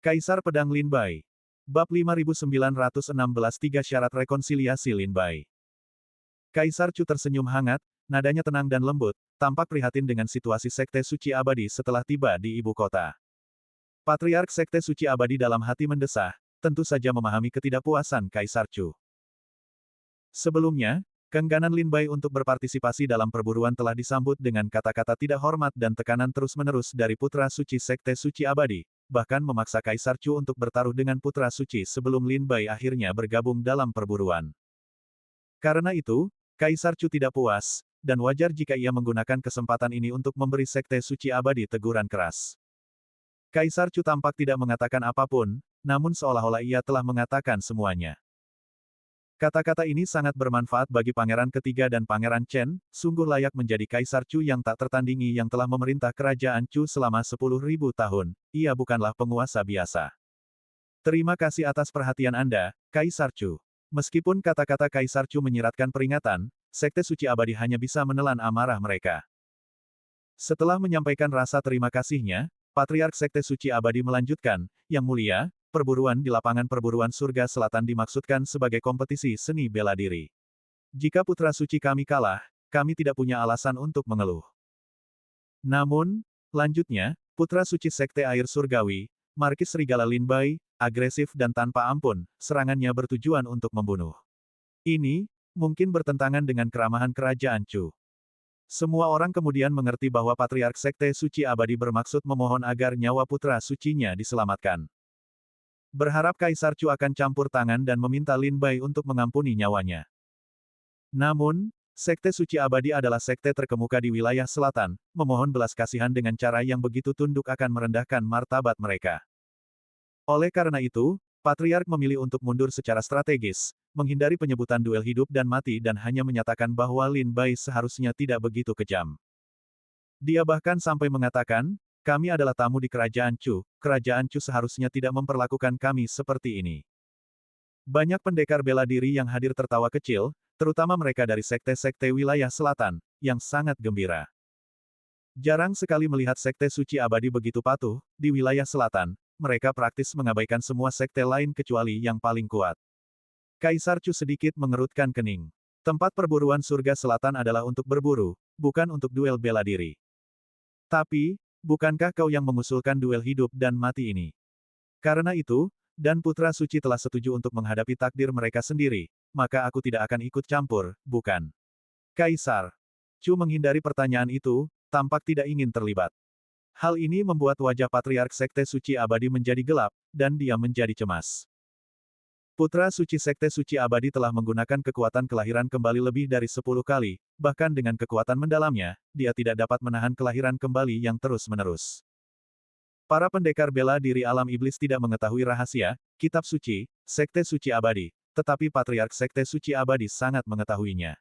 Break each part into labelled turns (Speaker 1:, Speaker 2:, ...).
Speaker 1: Kaisar Pedang Lin Bai. Bab 5916 Tiga Syarat Rekonsiliasi Lin Bai. Kaisar Chu tersenyum hangat, nadanya tenang dan lembut, tampak prihatin dengan situasi Sekte Suci Abadi setelah tiba di ibu kota. Patriark Sekte Suci Abadi dalam hati mendesah, tentu saja memahami ketidakpuasan Kaisar Chu. Sebelumnya, keengganan Lin Bai untuk berpartisipasi dalam perburuan telah disambut dengan kata-kata tidak hormat dan tekanan terus-menerus dari putra suci Sekte Suci Abadi, bahkan memaksa Kaisar Chu untuk bertaruh dengan putra suci sebelum Lin Bai akhirnya bergabung dalam perburuan. Karena itu, Kaisar Chu tidak puas, dan wajar jika ia menggunakan kesempatan ini untuk memberi Sekte Suci Abadi teguran keras. Kaisar Chu tampak tidak mengatakan apapun, namun seolah-olah ia telah mengatakan semuanya. Kata-kata ini sangat bermanfaat bagi Pangeran Ketiga dan Pangeran Chen, sungguh layak menjadi Kaisar Chu yang tak tertandingi yang telah memerintah kerajaan Chu selama 10.000 tahun, ia bukanlah penguasa biasa. Terima kasih atas perhatian Anda, Kaisar Chu. Meskipun kata-kata Kaisar Chu menyiratkan peringatan, Sekte Suci Abadi hanya bisa menelan amarah mereka. Setelah menyampaikan rasa terima kasihnya, Patriark Sekte Suci Abadi melanjutkan, Yang Mulia, perburuan di lapangan perburuan surga selatan dimaksudkan sebagai kompetisi seni bela diri. Jika putra suci kami kalah, kami tidak punya alasan untuk mengeluh. Namun, lanjutnya, putra suci Sekte Air Surgawi, Markis Serigala Lin Bai, agresif dan tanpa ampun, serangannya bertujuan untuk membunuh. Ini, mungkin bertentangan dengan keramahan kerajaan Chu. Semua orang kemudian mengerti bahwa Patriark Sekte Suci Abadi bermaksud memohon agar nyawa putra sucinya diselamatkan. Berharap Kaisar Chu akan campur tangan dan meminta Lin Bai untuk mengampuni nyawanya. Namun, Sekte Suci Abadi adalah sekte terkemuka di wilayah selatan, memohon belas kasihan dengan cara yang begitu tunduk akan merendahkan martabat mereka. Oleh karena itu, Patriark memilih untuk mundur secara strategis, menghindari penyebutan duel hidup dan mati dan hanya menyatakan bahwa Lin Bai seharusnya tidak begitu kejam. Dia bahkan sampai mengatakan, kami adalah tamu di kerajaan Chu seharusnya tidak memperlakukan kami seperti ini. Banyak pendekar bela diri yang hadir tertawa kecil, terutama mereka dari sekte-sekte wilayah selatan, yang sangat gembira. Jarang sekali melihat Sekte Suci Abadi begitu patuh, di wilayah selatan, mereka praktis mengabaikan semua sekte lain kecuali yang paling kuat. Kaisar Chu sedikit mengerutkan kening. Tempat perburuan surga selatan adalah untuk berburu, bukan untuk duel bela diri. Tapi, bukankah kau yang mengusulkan duel hidup dan mati ini? Karena itu, dan putra suci telah setuju untuk menghadapi takdir mereka sendiri, maka aku tidak akan ikut campur, bukan? Kaisar Chu menghindari pertanyaan itu, tampak tidak ingin terlibat. Hal ini membuat wajah Patriark Sekte Suci Abadi menjadi gelap, dan dia menjadi cemas. Putra suci Sekte Suci Abadi telah menggunakan kekuatan kelahiran kembali lebih dari 10 kali, bahkan dengan kekuatan mendalamnya, dia tidak dapat menahan kelahiran kembali yang terus-menerus. Para pendekar bela diri alam iblis tidak mengetahui rahasia, kitab suci, Sekte Suci Abadi, tetapi Patriark Sekte Suci Abadi sangat mengetahuinya.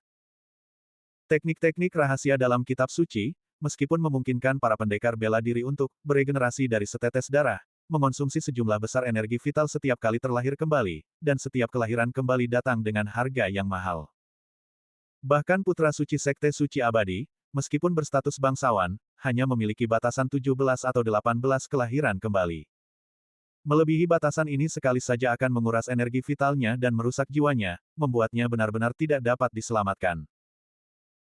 Speaker 1: Teknik-teknik rahasia dalam kitab suci, meskipun memungkinkan para pendekar bela diri untuk beregenerasi dari setetes darah, mengonsumsi sejumlah besar energi vital setiap kali terlahir kembali, dan setiap kelahiran kembali datang dengan harga yang mahal. Bahkan putra suci Sekte Suci Abadi, meskipun berstatus bangsawan, hanya memiliki batasan 17 atau 18 kelahiran kembali. Melebihi batasan ini sekali saja akan menguras energi vitalnya dan merusak jiwanya, membuatnya benar-benar tidak dapat diselamatkan.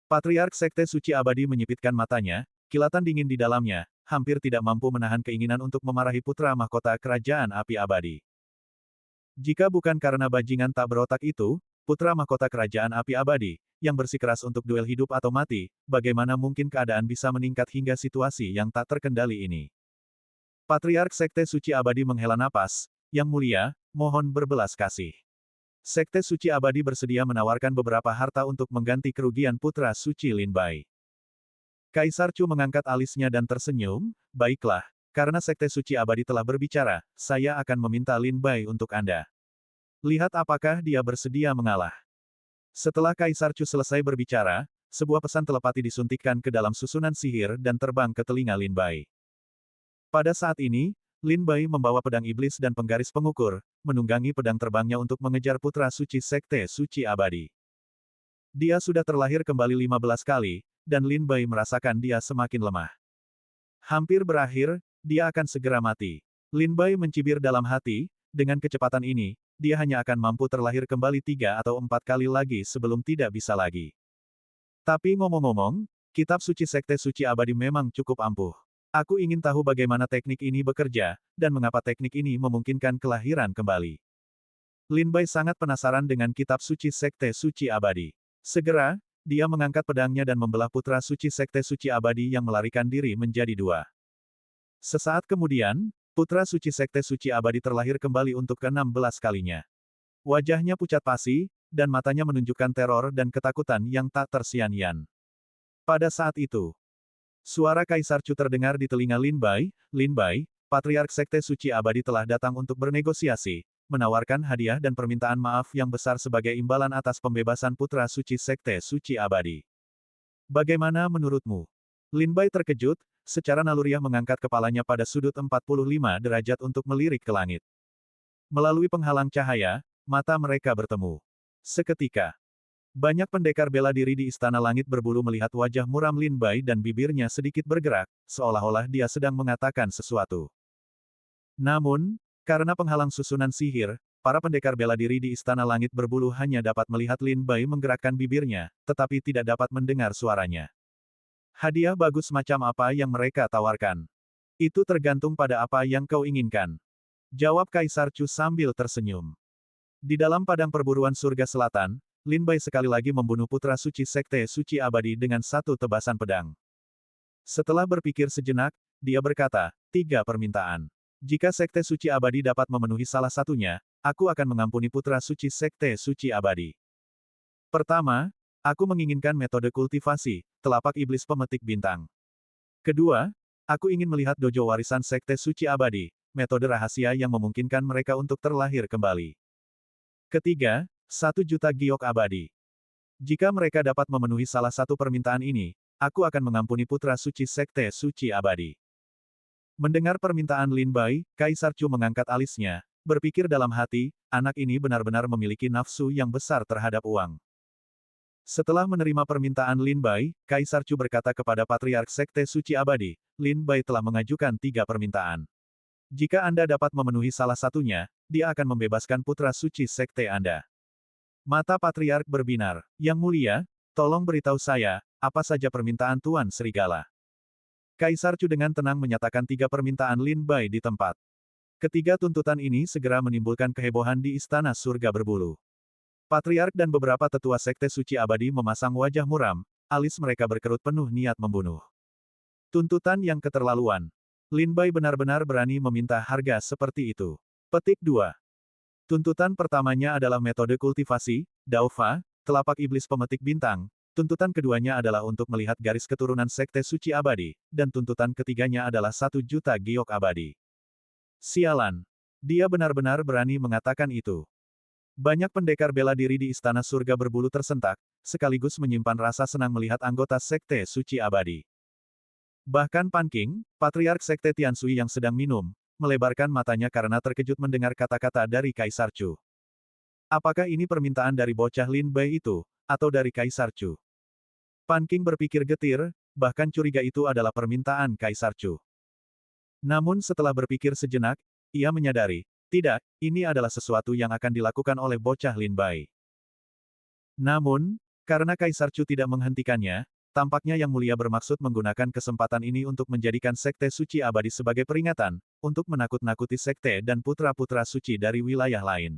Speaker 1: Patriark Sekte Suci Abadi menyipitkan matanya, kilatan dingin di dalamnya, hampir tidak mampu menahan keinginan untuk memarahi putra mahkota kerajaan api abadi. Jika bukan karena bajingan tak berotak itu, putra mahkota kerajaan api abadi, yang bersikeras untuk duel hidup atau mati, bagaimana mungkin keadaan bisa meningkat hingga situasi yang tak terkendali ini? Patriark Sekte Suci Abadi menghela napas, Yang Mulia, mohon berbelas kasih. Sekte Suci Abadi bersedia menawarkan beberapa harta untuk mengganti kerugian putra suci Lin Bai. Kaisar Chu mengangkat alisnya dan tersenyum, baiklah, karena Sekte Suci Abadi telah berbicara, saya akan meminta Lin Bai untuk Anda. Lihat apakah dia bersedia mengalah. Setelah Kaisar Chu selesai berbicara, sebuah pesan telepati disuntikkan ke dalam susunan sihir dan terbang ke telinga Lin Bai. Pada saat ini, Lin Bai membawa pedang iblis dan penggaris pengukur, menunggangi pedang terbangnya untuk mengejar putra suci Sekte Suci Abadi. Dia sudah terlahir kembali 15 kali, dan Lin Bai merasakan dia semakin lemah. Hampir berakhir, dia akan segera mati. Lin Bai mencibir dalam hati, dengan kecepatan ini, dia hanya akan mampu terlahir kembali 3 atau 4 kali lagi sebelum tidak bisa lagi. Tapi ngomong-ngomong, kitab suci Sekte Suci Abadi memang cukup ampuh. Aku ingin tahu bagaimana teknik ini bekerja, dan mengapa teknik ini memungkinkan kelahiran kembali. Lin Bai sangat penasaran dengan kitab suci Sekte Suci Abadi. Segera, dia mengangkat pedangnya dan membelah putra suci Sekte Suci Abadi yang melarikan diri menjadi 2. Sesaat kemudian, putra suci Sekte Suci Abadi terlahir kembali untuk ke-16 kalinya. Wajahnya pucat pasi, dan matanya menunjukkan teror dan ketakutan yang tak tersian-sian. Pada saat itu, suara Kaisar Chu terdengar di telinga Lin Bai. Lin Bai, Patriark Sekte Suci Abadi telah datang untuk bernegosiasi, menawarkan hadiah dan permintaan maaf yang besar sebagai imbalan atas pembebasan putra suci Sekte Suci Abadi. Bagaimana menurutmu? Lin Bai terkejut, secara naluriah mengangkat kepalanya pada sudut 45 derajat untuk melirik ke langit. Melalui penghalang cahaya, mata mereka bertemu. Seketika, banyak pendekar bela diri di Istana Langit Berbulu melihat wajah muram Lin Bai dan bibirnya sedikit bergerak, seolah-olah dia sedang mengatakan sesuatu. Namun, karena penghalang susunan sihir, para pendekar bela diri di Istana Langit Berbulu hanya dapat melihat Lin Bai menggerakkan bibirnya, tetapi tidak dapat mendengar suaranya. Hadiah bagus macam apa yang mereka tawarkan? Itu tergantung pada apa yang kau inginkan. Jawab Kaisar Chu sambil tersenyum. Di dalam padang perburuan surga selatan, Lin Bai sekali lagi membunuh putra suci Sekte Suci Abadi dengan satu tebasan pedang. Setelah berpikir sejenak, dia berkata, 3 permintaan. Jika Sekte Suci Abadi dapat memenuhi salah satunya, aku akan mengampuni putra suci Sekte Suci Abadi. Pertama, aku menginginkan metode kultivasi, telapak iblis pemetik bintang. Kedua, aku ingin melihat dojo warisan Sekte Suci Abadi, metode rahasia yang memungkinkan mereka untuk terlahir kembali. Ketiga, 1 juta giok abadi. Jika mereka dapat memenuhi salah satu permintaan ini, aku akan mengampuni putra suci Sekte Suci Abadi. Mendengar permintaan Lin Bai, Kaisar Chu mengangkat alisnya, berpikir dalam hati, anak ini benar-benar memiliki nafsu yang besar terhadap uang. Setelah menerima permintaan Lin Bai, Kaisar Chu berkata kepada Patriark Sekte Suci Abadi, Lin Bai telah mengajukan 3 permintaan. Jika Anda dapat memenuhi salah satunya, dia akan membebaskan putra suci Sekte Anda. Mata Patriark berbinar. Yang mulia, tolong beritahu saya, apa saja permintaan Tuan Serigala? Kaisar Chu dengan tenang menyatakan 3 permintaan Lin Bai di tempat. Ketiga tuntutan ini segera menimbulkan kehebohan di Istana Surga Berbulu. Patriark dan beberapa tetua Sekte Suci Abadi memasang wajah muram, alis mereka berkerut penuh niat membunuh. Tuntutan yang keterlaluan. Lin Bai benar-benar berani meminta harga seperti itu. Petik 2. Tuntutan pertamanya adalah metode kultivasi, Daofa, telapak iblis pemetik bintang. Tuntutan keduanya adalah untuk melihat garis keturunan Sekte Suci Abadi, dan tuntutan ketiganya adalah 1 juta giok abadi. Sialan. Dia benar-benar berani mengatakan itu. Banyak pendekar bela diri di Istana Surga Berbulu tersentak, sekaligus menyimpan rasa senang melihat anggota Sekte Suci Abadi. Bahkan Pan Qing, Patriark Sekte Tiansui yang sedang minum, melebarkan matanya karena terkejut mendengar kata-kata dari Kaisar Chu. Apakah ini permintaan dari bocah Lin Bai itu, atau dari Kaisar Chu? Pan Qing berpikir getir, bahkan curiga itu adalah permintaan Kaisar Chu. Namun setelah berpikir sejenak, ia menyadari, tidak, ini adalah sesuatu yang akan dilakukan oleh bocah Lin Bai. Namun, karena Kaisar Chu tidak menghentikannya, tampaknya Yang Mulia bermaksud menggunakan kesempatan ini untuk menjadikan Sekte Suci Abadi sebagai peringatan, untuk menakut-nakuti Sekte dan putra-putra suci dari wilayah lain.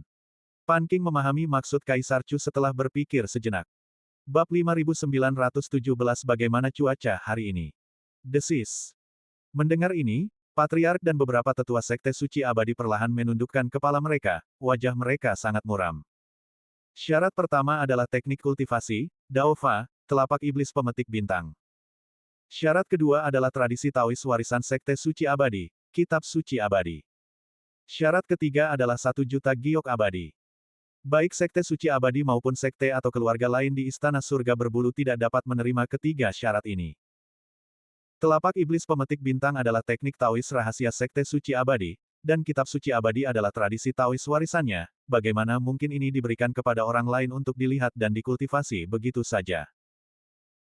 Speaker 1: Pan Qing memahami maksud Kaisar Chu setelah berpikir sejenak. Bab 5917 Bagaimana cuaca hari ini? Desis. Mendengar ini, Patriark dan beberapa tetua Sekte Suci Abadi perlahan menundukkan kepala mereka, wajah mereka sangat muram. Syarat pertama adalah teknik kultivasi, Daofa, telapak iblis pemetik bintang. Syarat kedua adalah tradisi Taois warisan Sekte Suci Abadi, Kitab Suci Abadi. Syarat ketiga adalah 1 juta giok abadi. Baik Sekte Suci Abadi maupun sekte atau keluarga lain di Istana Surga Berbulu tidak dapat menerima ketiga syarat ini. Telapak iblis pemetik bintang adalah teknik Taois rahasia Sekte Suci Abadi, dan Kitab Suci Abadi adalah tradisi Taois warisannya, bagaimana mungkin ini diberikan kepada orang lain untuk dilihat dan dikultivasi begitu saja.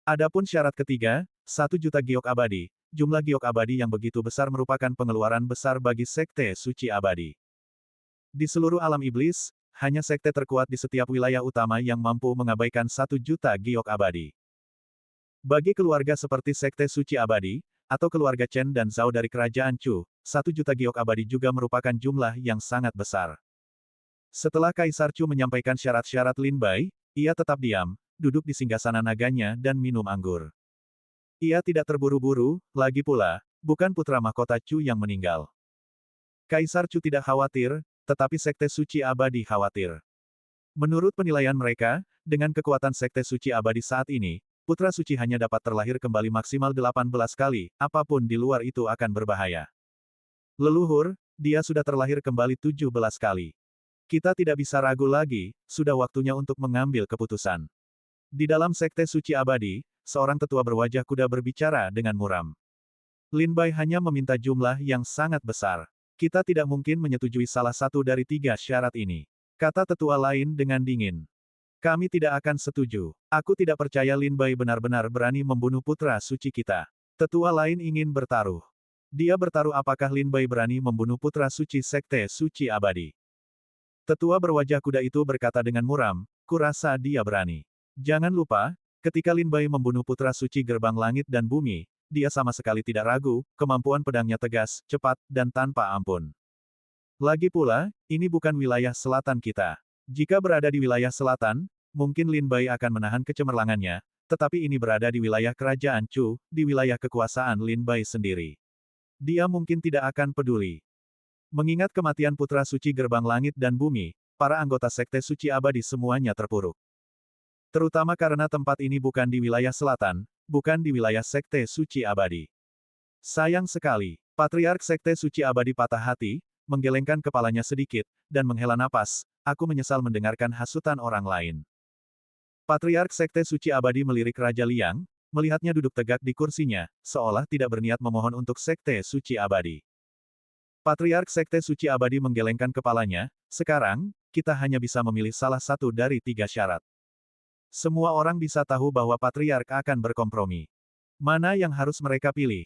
Speaker 1: Adapun syarat ketiga, 1 juta giok abadi, jumlah giok abadi yang begitu besar merupakan pengeluaran besar bagi Sekte Suci Abadi. Di seluruh alam iblis, hanya sekte terkuat di setiap wilayah utama yang mampu mengabaikan 1 juta giok abadi. Bagi keluarga seperti Sekte Suci Abadi, atau keluarga Chen dan Zhao dari Kerajaan Chu, 1 juta giok abadi juga merupakan jumlah yang sangat besar. Setelah Kaisar Chu menyampaikan syarat-syarat Lin Bai, ia tetap diam, duduk di singgasana naganya dan minum anggur. Ia tidak terburu-buru, lagi pula, bukan putra mahkota Chu yang meninggal. Kaisar Chu tidak khawatir, tetapi Sekte Suci Abadi khawatir. Menurut penilaian mereka, dengan kekuatan Sekte Suci Abadi saat ini, Putra Suci hanya dapat terlahir kembali maksimal 18 kali, apapun di luar itu akan berbahaya. Leluhur, dia sudah terlahir kembali 17 kali. Kita tidak bisa ragu lagi, sudah waktunya untuk mengambil keputusan. Di dalam Sekte Suci Abadi, seorang tetua berwajah kuda berbicara dengan muram. Lin Bai hanya meminta jumlah yang sangat besar. Kita tidak mungkin menyetujui salah satu dari 3 syarat ini. Kata tetua lain dengan dingin. Kami tidak akan setuju. Aku tidak percaya Lin Bai benar-benar berani membunuh putra suci kita. Tetua lain ingin bertaruh. Dia bertaruh apakah Lin Bai berani membunuh putra suci Sekte Suci Abadi. Tetua berwajah kuda itu berkata dengan muram, kurasa dia berani. Jangan lupa, ketika Lin Bai membunuh putra suci gerbang langit dan bumi, dia sama sekali tidak ragu, kemampuan pedangnya tegas, cepat, dan tanpa ampun. Lagi pula, ini bukan wilayah selatan kita. Jika berada di wilayah selatan, mungkin Lin Bai akan menahan kecemerlangannya, tetapi ini berada di wilayah kerajaan Chu, di wilayah kekuasaan Lin Bai sendiri. Dia mungkin tidak akan peduli. Mengingat kematian putra suci gerbang langit dan bumi, para anggota Sekte Suci Abadi semuanya terpuruk. Terutama karena tempat ini bukan di wilayah selatan, bukan di wilayah Sekte Suci Abadi. Sayang sekali, Patriark Sekte Suci Abadi patah hati, menggelengkan kepalanya sedikit, dan menghela napas, aku menyesal mendengarkan hasutan orang lain. Patriark Sekte Suci Abadi melirik Raja Liang, melihatnya duduk tegak di kursinya, seolah tidak berniat memohon untuk Sekte Suci Abadi. Patriark Sekte Suci Abadi menggelengkan kepalanya, sekarang, kita hanya bisa memilih salah satu dari 3 syarat. Semua orang bisa tahu bahwa Patriark akan berkompromi. Mana yang harus mereka pilih?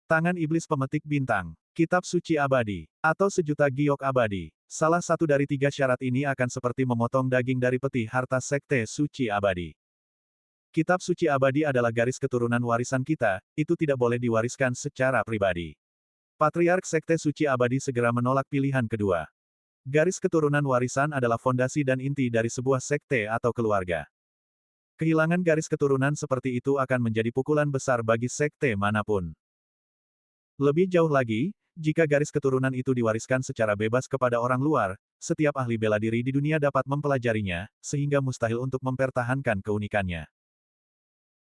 Speaker 1: Tangan Iblis Pemetik Bintang, Kitab Suci Abadi, atau 1 juta giok abadi. Salah satu dari 3 syarat ini akan seperti memotong daging dari peti harta Sekte Suci Abadi. Kitab Suci Abadi adalah garis keturunan warisan kita, itu tidak boleh diwariskan secara pribadi. Patriark Sekte Suci Abadi segera menolak pilihan kedua. Garis keturunan warisan adalah fondasi dan inti dari sebuah sekte atau keluarga. Kehilangan garis keturunan seperti itu akan menjadi pukulan besar bagi sekte manapun. Lebih jauh lagi, jika garis keturunan itu diwariskan secara bebas kepada orang luar, setiap ahli bela diri di dunia dapat mempelajarinya, sehingga mustahil untuk mempertahankan keunikannya.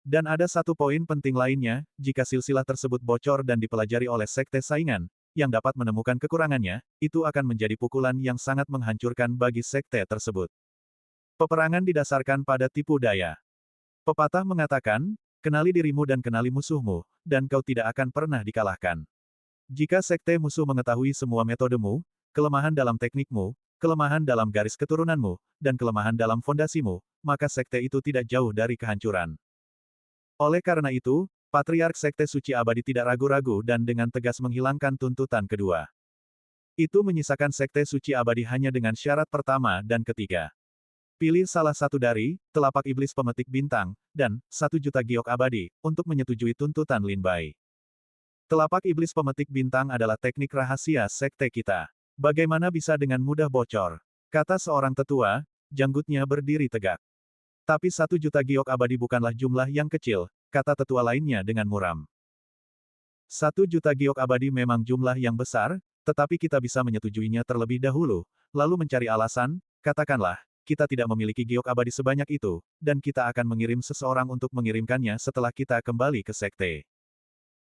Speaker 1: Dan ada satu poin penting lainnya, jika silsilah tersebut bocor dan dipelajari oleh sekte saingan, yang dapat menemukan kekurangannya, itu akan menjadi pukulan yang sangat menghancurkan bagi sekte tersebut. Peperangan didasarkan pada tipu daya. Pepatah mengatakan, kenali dirimu dan kenali musuhmu, dan kau tidak akan pernah dikalahkan. Jika sekte musuh mengetahui semua metodemu, kelemahan dalam teknikmu, kelemahan dalam garis keturunanmu, dan kelemahan dalam fondasimu, maka sekte itu tidak jauh dari kehancuran. Oleh karena itu, Patriark Sekte Suci Abadi tidak ragu-ragu dan dengan tegas menghilangkan tuntutan kedua. Itu menyisakan Sekte Suci Abadi hanya dengan syarat pertama dan ketiga. Pilih salah satu dari, telapak iblis pemetik bintang, dan 1 juta giok abadi, untuk menyetujui tuntutan Lin Bai. Telapak iblis pemetik bintang adalah teknik rahasia sekte kita. Bagaimana bisa dengan mudah bocor? Kata seorang tetua, janggutnya berdiri tegak. Tapi 1 juta giok abadi bukanlah jumlah yang kecil, kata tetua lainnya dengan muram. 1 juta giok abadi memang jumlah yang besar, tetapi kita bisa menyetujuinya terlebih dahulu, lalu mencari alasan, katakanlah, kita tidak memiliki giok abadi sebanyak itu, dan kita akan mengirim seseorang untuk mengirimkannya setelah kita kembali ke sekte.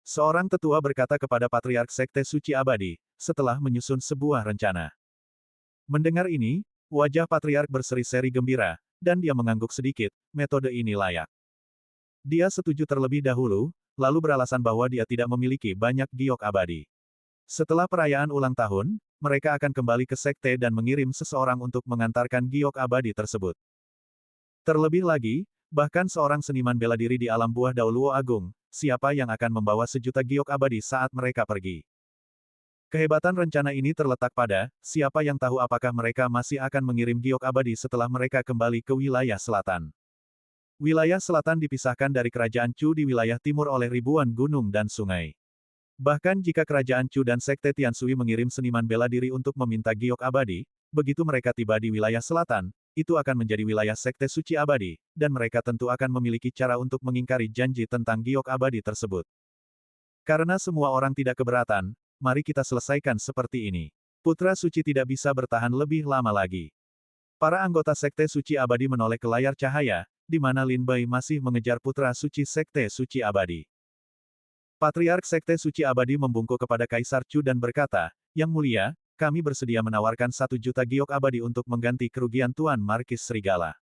Speaker 1: Seorang tetua berkata kepada Patriark Sekte Suci Abadi, setelah menyusun sebuah rencana. Mendengar ini, wajah Patriark berseri-seri gembira, dan dia mengangguk sedikit, metode ini layak. Dia setuju terlebih dahulu, lalu beralasan bahwa dia tidak memiliki banyak giok abadi. Setelah perayaan ulang tahun, mereka akan kembali ke sekte dan mengirim seseorang untuk mengantarkan giok abadi tersebut. Terlebih lagi, Bahkan seorang seniman bela diri di alam buah Dauluo Agung, siapa yang akan membawa 1 juta giok abadi saat mereka pergi? Kehebatan rencana ini terletak pada, siapa yang tahu apakah mereka masih akan mengirim giok abadi setelah mereka kembali ke wilayah selatan. Wilayah selatan dipisahkan dari kerajaan Chu di wilayah timur oleh ribuan gunung dan sungai. Bahkan jika kerajaan Chu dan Sekte Tianshui mengirim seniman bela diri untuk meminta giok abadi, begitu mereka tiba di wilayah selatan, itu akan menjadi wilayah Sekte Suci Abadi, dan mereka tentu akan memiliki cara untuk mengingkari janji tentang giok abadi tersebut. Karena semua orang tidak keberatan, mari kita selesaikan seperti ini. Putra Suci tidak bisa bertahan lebih lama lagi. Para anggota Sekte Suci Abadi menoleh ke layar cahaya, di mana Lin Bai masih mengejar Putra Suci Sekte Suci Abadi. Patriark Sekte Suci Abadi membungkuk kepada Kaisar Chu dan berkata, "Yang mulia, kami bersedia menawarkan 1 juta giok abadi untuk mengganti kerugian Tuan Markis Serigala."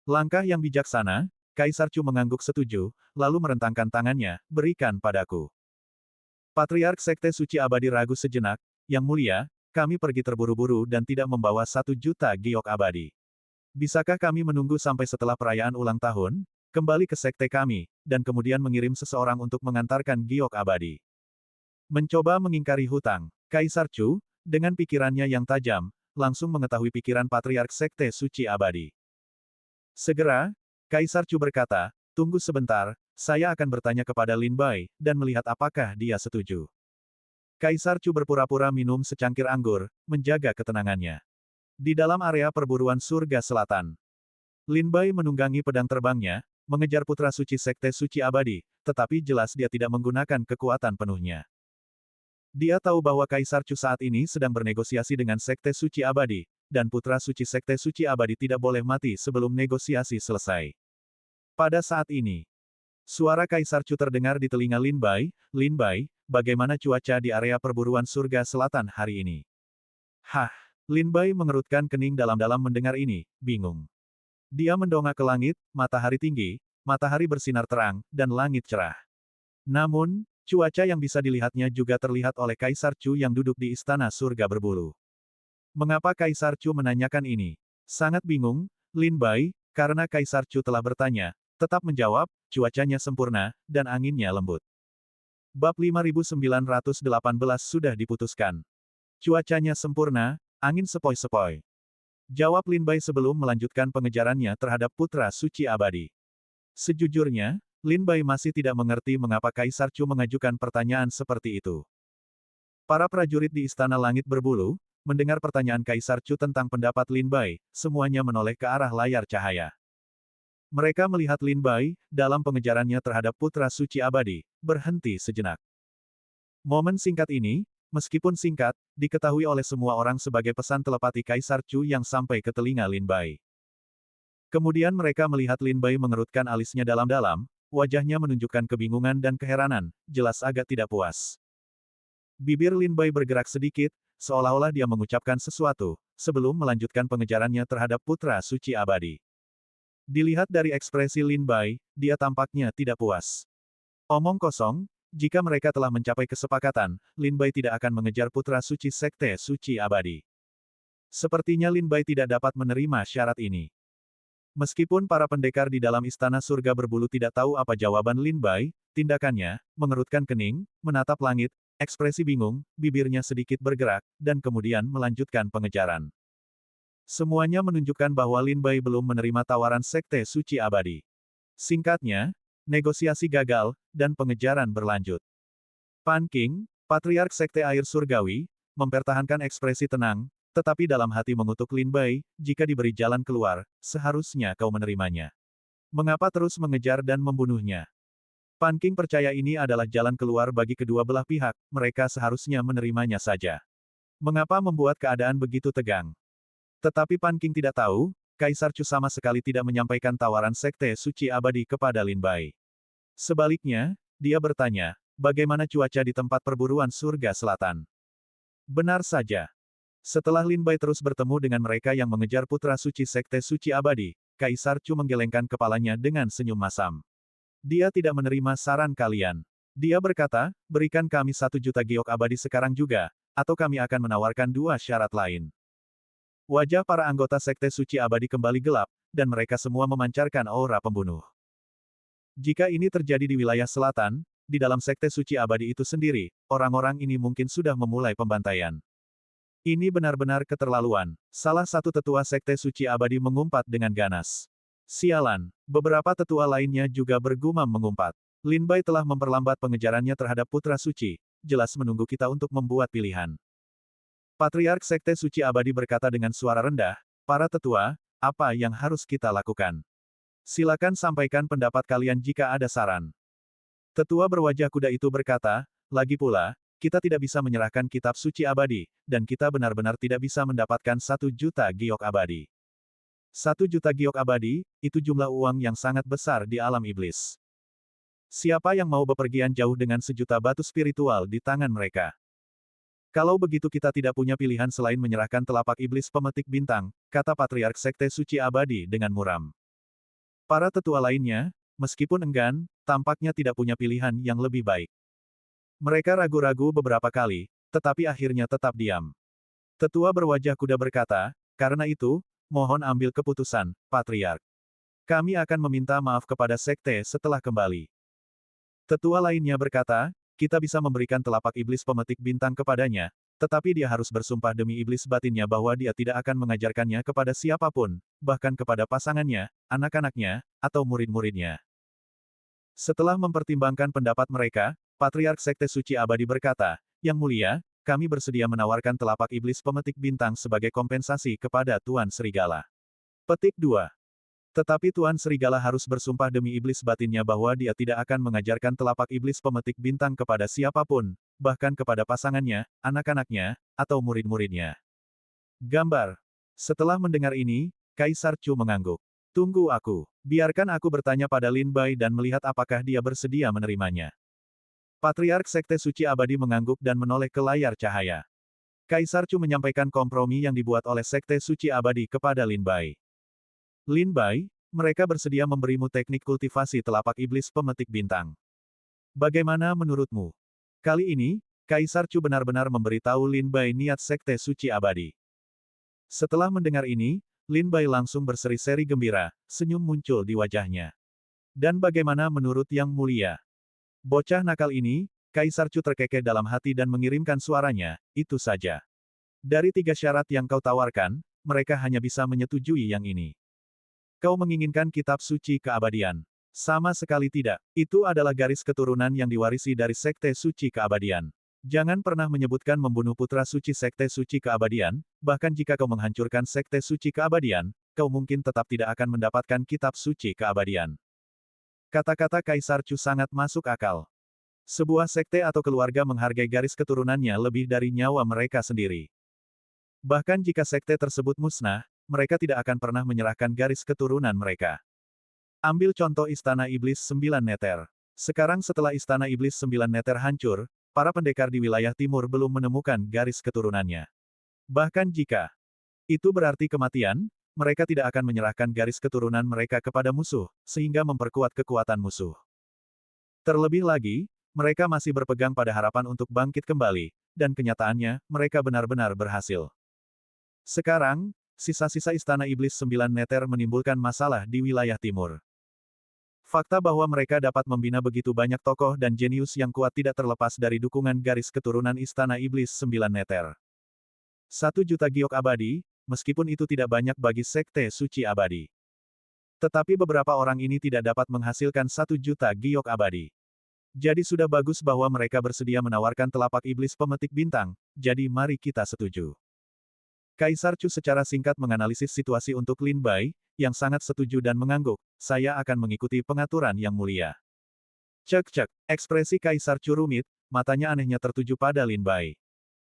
Speaker 1: Langkah yang bijaksana, Kaisar Chu mengangguk setuju, lalu merentangkan tangannya, "Berikan padaku." Patriark Sekte Suci Abadi ragu sejenak, "Yang mulia, kami pergi terburu-buru dan tidak membawa 1 juta giok abadi. Bisakah kami menunggu sampai setelah perayaan ulang tahun, kembali ke sekte kami, dan kemudian mengirim seseorang untuk mengantarkan giok abadi?" Mencoba mengingkari hutang, Kaisar Chu, dengan pikirannya yang tajam, langsung mengetahui pikiran Patriark Sekte Suci Abadi. Segera, Kaisar Chu berkata, "Tunggu sebentar, saya akan bertanya kepada Lin Bai, dan melihat apakah dia setuju." Kaisar Chu berpura-pura minum secangkir anggur, menjaga ketenangannya. Di dalam area perburuan surga selatan, Lin Bai menunggangi pedang terbangnya, mengejar putra suci Sekte Suci Abadi, tetapi jelas dia tidak menggunakan kekuatan penuhnya. Dia tahu bahwa Kaisar Chu saat ini sedang bernegosiasi dengan Sekte Suci Abadi, dan putra suci Sekte Suci Abadi tidak boleh mati sebelum negosiasi selesai. Pada saat ini, suara Kaisar Chu terdengar di telinga Lin Bai. "Lin Bai, bagaimana cuaca di area perburuan surga selatan hari ini?" Hah! Lin Bai mengerutkan kening dalam-dalam mendengar ini, bingung. Dia mendongak ke langit, matahari tinggi, matahari bersinar terang, dan langit cerah. Namun, cuaca yang bisa dilihatnya juga terlihat oleh Kaisar Chu yang duduk di istana surga berbulu. Mengapa Kaisar Chu menanyakan ini? Sangat bingung, Lin Bai, karena Kaisar Chu telah bertanya, tetap menjawab, cuacanya sempurna, dan anginnya lembut. Bab 5918 sudah diputuskan. Cuacanya sempurna, angin sepoi-sepoi. Jawab Lin Bai sebelum melanjutkan pengejarannya terhadap Putra Suci Abadi. Sejujurnya, Lin Bai masih tidak mengerti mengapa Kaisar Chu mengajukan pertanyaan seperti itu. Para prajurit di Istana Langit Berbulu, mendengar pertanyaan Kaisar Chu tentang pendapat Lin Bai, semuanya menoleh ke arah layar cahaya. Mereka melihat Lin Bai, dalam pengejarannya terhadap Putra Suci Abadi, berhenti sejenak. Momen singkat ini, meskipun singkat, diketahui oleh semua orang sebagai pesan telepati Kaisar Chu yang sampai ke telinga Lin Bai. Kemudian mereka melihat Lin Bai mengerutkan alisnya dalam-dalam, wajahnya menunjukkan kebingungan dan keheranan, jelas agak tidak puas. Bibir Lin Bai bergerak sedikit, seolah-olah dia mengucapkan sesuatu, sebelum melanjutkan pengejarannya terhadap Putra Suci Abadi. Dilihat dari ekspresi Lin Bai, dia tampaknya tidak puas. Omong kosong, jika mereka telah mencapai kesepakatan, Lin Bai tidak akan mengejar Putra Suci Sekte Suci Abadi. Sepertinya Lin Bai tidak dapat menerima syarat ini. Meskipun para pendekar di dalam istana surga berbulu tidak tahu apa jawaban Lin Bai, tindakannya, mengerutkan kening, menatap langit, ekspresi bingung, bibirnya sedikit bergerak, dan kemudian melanjutkan pengejaran. Semuanya menunjukkan bahwa Lin Bai belum menerima tawaran Sekte Suci Abadi. Singkatnya, negosiasi gagal, dan pengejaran berlanjut. Pan Qing, Patriark Sekte Air Surgawi, mempertahankan ekspresi tenang, tetapi dalam hati mengutuk Lin Bai, jika diberi jalan keluar, seharusnya kau menerimanya. Mengapa terus mengejar dan membunuhnya? Pan Qing percaya ini adalah jalan keluar bagi kedua belah pihak, mereka seharusnya menerimanya saja. Mengapa membuat keadaan begitu tegang? Tetapi Pan Qing tidak tahu, Kaisar Chu sama sekali tidak menyampaikan tawaran Sekte Suci Abadi kepada Lin Bai. Sebaliknya, dia bertanya, bagaimana cuaca di tempat perburuan surga selatan? Benar saja. Setelah Lin Bai terus bertemu dengan mereka yang mengejar Putra Suci Sekte Suci Abadi, Kaisar Chu menggelengkan kepalanya dengan senyum masam. Dia tidak menerima saran kalian. Dia berkata, berikan kami 1 juta giok abadi sekarang juga, atau kami akan menawarkan 2 syarat lain. Wajah para anggota Sekte Suci Abadi kembali gelap, dan mereka semua memancarkan aura pembunuh. Jika ini terjadi di wilayah selatan, di dalam Sekte Suci Abadi itu sendiri, orang-orang ini mungkin sudah memulai pembantaian. Ini benar-benar keterlaluan. Salah satu tetua Sekte Suci Abadi mengumpat dengan ganas. Sialan, beberapa tetua lainnya juga bergumam mengumpat. Lin Bai telah memperlambat pengejarannya terhadap Putra Suci, jelas menunggu kita untuk membuat pilihan. Patriark Sekte Suci Abadi berkata dengan suara rendah, para tetua, apa yang harus kita lakukan? Silakan sampaikan pendapat kalian jika ada saran. Tetua berwajah kuda itu berkata, lagi pula, kita tidak bisa menyerahkan kitab suci abadi, dan kita benar-benar tidak bisa mendapatkan 1 juta giok abadi. 1 juta giok abadi, itu jumlah uang yang sangat besar di alam iblis. Siapa yang mau bepergian jauh dengan 1 juta batu spiritual di tangan mereka? Kalau begitu kita tidak punya pilihan selain menyerahkan telapak iblis pemetik bintang, kata Patriark Sekte Suci Abadi dengan muram. Para tetua lainnya, meskipun enggan, tampaknya tidak punya pilihan yang lebih baik. Mereka ragu-ragu beberapa kali, tetapi akhirnya tetap diam. Tetua berwajah kuda berkata, karena itu, mohon ambil keputusan, Patriark. Kami akan meminta maaf kepada sekte setelah kembali. Tetua lainnya berkata, kita bisa memberikan telapak iblis pemetik bintang kepadanya, tetapi dia harus bersumpah demi iblis batinnya bahwa dia tidak akan mengajarkannya kepada siapapun, bahkan kepada pasangannya, anak-anaknya, atau murid-muridnya. Setelah mempertimbangkan pendapat mereka, Patriark Sekte Suci Abadi berkata, Yang Mulia, kami bersedia menawarkan telapak iblis pemetik bintang sebagai kompensasi kepada Tuan Serigala. Petik 2. Tetapi Tuan Serigala harus bersumpah demi iblis batinnya bahwa dia tidak akan mengajarkan telapak iblis pemetik bintang kepada siapapun, bahkan kepada pasangannya, anak-anaknya, atau murid-muridnya. Gambar. Setelah mendengar ini, Kaisar Chu mengangguk. Tunggu aku. Biarkan aku bertanya pada Lin Bai dan melihat apakah dia bersedia menerimanya. Patriark Sekte Suci Abadi mengangguk dan menoleh ke layar cahaya. Kaisar Chu menyampaikan kompromi yang dibuat oleh Sekte Suci Abadi kepada Lin Bai. Lin Bai, mereka bersedia memberimu teknik kultivasi telapak iblis pemetik bintang. Bagaimana menurutmu? Kali ini, Kaisar Chu benar-benar memberitahu Lin Bai niat Sekte Suci Abadi. Setelah mendengar ini, Lin Bai langsung berseri-seri gembira, senyum muncul di wajahnya. Dan bagaimana menurut Yang Mulia? Bocah nakal ini, Kaisar Chu terkekeh dalam hati dan mengirimkan suaranya, itu saja. Dari 3 syarat yang kau tawarkan, mereka hanya bisa menyetujui yang ini. Kau menginginkan kitab suci keabadian. Sama sekali tidak. Itu adalah garis keturunan yang diwarisi dari Sekte Suci Keabadian. Jangan pernah menyebutkan membunuh putra suci Sekte Suci Keabadian, bahkan jika kau menghancurkan Sekte Suci Keabadian, kau mungkin tetap tidak akan mendapatkan kitab suci keabadian. Kata-kata Kaisar Chu sangat masuk akal. Sebuah sekte atau keluarga menghargai garis keturunannya lebih dari nyawa mereka sendiri. Bahkan jika sekte tersebut musnah, mereka tidak akan pernah menyerahkan garis keturunan mereka. Ambil contoh Istana Iblis 9 Neter. Sekarang setelah Istana Iblis 9 Neter hancur, para pendekar di wilayah timur belum menemukan garis keturunannya. Bahkan jika itu berarti kematian, mereka tidak akan menyerahkan garis keturunan mereka kepada musuh, sehingga memperkuat kekuatan musuh. Terlebih lagi, mereka masih berpegang pada harapan untuk bangkit kembali, dan kenyataannya, mereka benar-benar berhasil. Sekarang, sisa-sisa Istana Iblis 9 Neter menimbulkan masalah di wilayah timur. Fakta bahwa mereka dapat membina begitu banyak tokoh dan jenius yang kuat tidak terlepas dari dukungan garis keturunan Istana Iblis 9 Neter. 1 juta giok abadi, meskipun itu tidak banyak bagi Sekte Suci Abadi. Tetapi beberapa orang ini tidak dapat menghasilkan 1 juta giok abadi. Jadi sudah bagus bahwa mereka bersedia menawarkan telapak iblis pemetik bintang, jadi mari kita setuju. Kaisar Chu secara singkat menganalisis situasi untuk Lin Bai, yang sangat setuju dan mengangguk, saya akan mengikuti pengaturan Yang Mulia. Cek-cek, ekspresi Kaisar Chu rumit, matanya anehnya tertuju pada Lin Bai.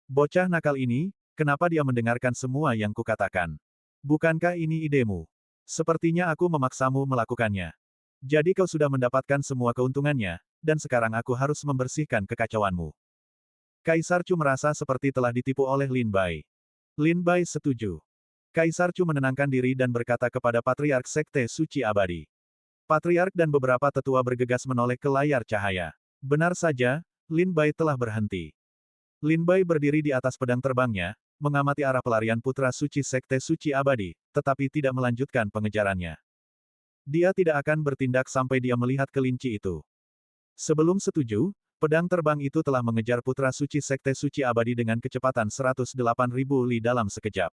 Speaker 1: Bocah nakal ini, kenapa dia mendengarkan semua yang kukatakan? Bukankah ini idemu? Sepertinya aku memaksamu melakukannya. Jadi kau sudah mendapatkan semua keuntungannya, dan sekarang aku harus membersihkan kekacauanmu. Kaisar Chu merasa seperti telah ditipu oleh Lin Bai. Lin Bai setuju. Kaisar Chu menenangkan diri dan berkata kepada Patriark Sekte Suci Abadi. Patriark dan beberapa tetua bergegas menoleh ke layar cahaya. Benar saja, Lin Bai telah berhenti. Lin Bai berdiri di atas pedang terbangnya, mengamati arah pelarian putra suci Sekte Suci Abadi, tetapi tidak melanjutkan pengejarannya. Dia tidak akan bertindak sampai dia melihat kelinci itu. Sebelum setuju, pedang terbang itu telah mengejar putra suci Sekte Suci Abadi dengan kecepatan 108.000 li dalam sekejap.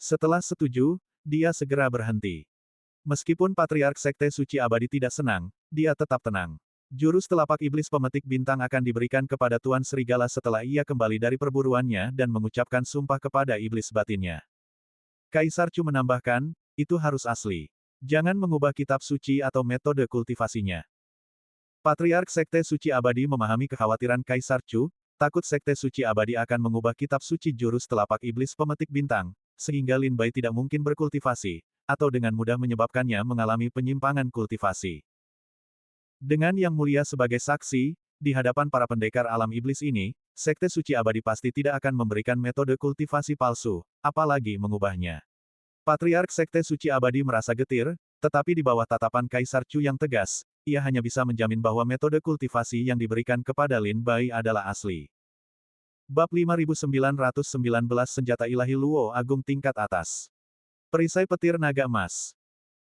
Speaker 1: Setelah setuju, dia segera berhenti. Meskipun Patriark Sekte Suci Abadi tidak senang, dia tetap tenang. Jurus telapak iblis pemetik bintang akan diberikan kepada Tuan Serigala setelah ia kembali dari perburuannya dan mengucapkan sumpah kepada iblis batinnya. Kaisar Chu menambahkan, itu harus asli. Jangan mengubah kitab suci atau metode kultivasinya. Patriark Sekte Suci Abadi memahami kekhawatiran Kaisar Chu, takut Sekte Suci Abadi akan mengubah kitab suci jurus telapak iblis pemetik bintang, sehingga Lin Bai tidak mungkin berkultivasi, atau dengan mudah menyebabkannya mengalami penyimpangan kultivasi. Dengan Yang Mulia sebagai saksi, di hadapan para pendekar alam iblis ini, Sekte Suci Abadi pasti tidak akan memberikan metode kultivasi palsu, apalagi mengubahnya. Patriark Sekte Suci Abadi merasa getir, tetapi di bawah tatapan Kaisar Chu yang tegas, ia hanya bisa menjamin bahwa metode kultivasi yang diberikan kepada Lin Bai adalah asli. Bab 5919 Senjata Ilahi Luo Agung Tingkat Atas. Perisai Petir Naga Emas.